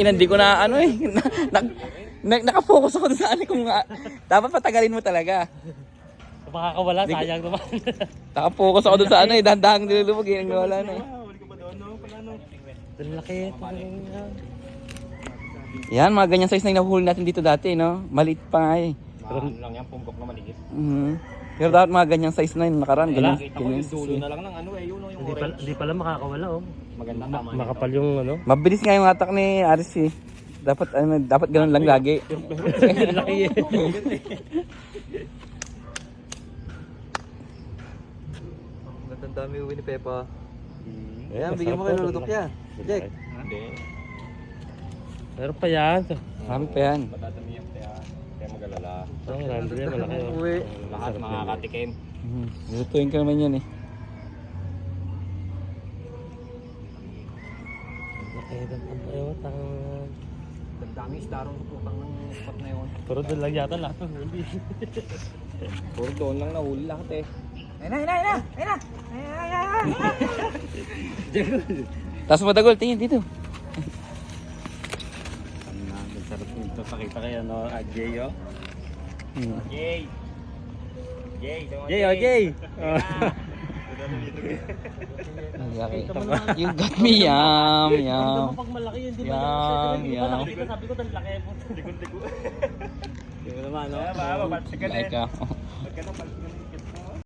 Hindi ko na ano eh. Nakafocus ako doon sa ano kung dapat patagalin mo talaga. Makakawala, sayang naman. Nakafocus ako doon sa ano eh. Dahan-dahang nilulubog eh. Nawala na eh. Ang laki. Yan, mga ganyan size na yung nahuhuli natin dito dati, no? Maliit pa nga eh. Ano lang yan, pumbok na maliit. Pero dapat mga ganyang size na yung nakaraan. Ganyan, Kita ko yung dulo na lang ng ano eh, yun yung orange. Hindi pala makakawala oh. Maganda tama. Makapal yung ano. mabilis nga yung atak ni Aris eh. Dapat ganun lang lagi. Ang laki eh. Ang dami uwi ni Pepa. Ayan, bigyan mo kayo lulutok yan. Jack. Hindi. Meron pa yan. Marami pa yan. Matadami yan kaya mag-alala. Ang rando yan, malaki oh. Uwi. Lahat makakatikim. Lutuin ka naman yan eh. Laki ng pampayot. Ang dami isda ron sa putang ng spot na yun. Pero doon lang yata lahat ng huli. Puro doon lang nahuli lahat eh. Tapos madagol, tingin dito. Ang sarap nito. Pakita kayo no, Jay oh. Jay! Jay! Jay, oh Jay! You got me, yum, Ang yum. pag malaki yun, di ba? Yum, Di ba yum. nakita, sabi ko, ang laki po. Digo-digo. Di mo naman no? Like, Pagka nang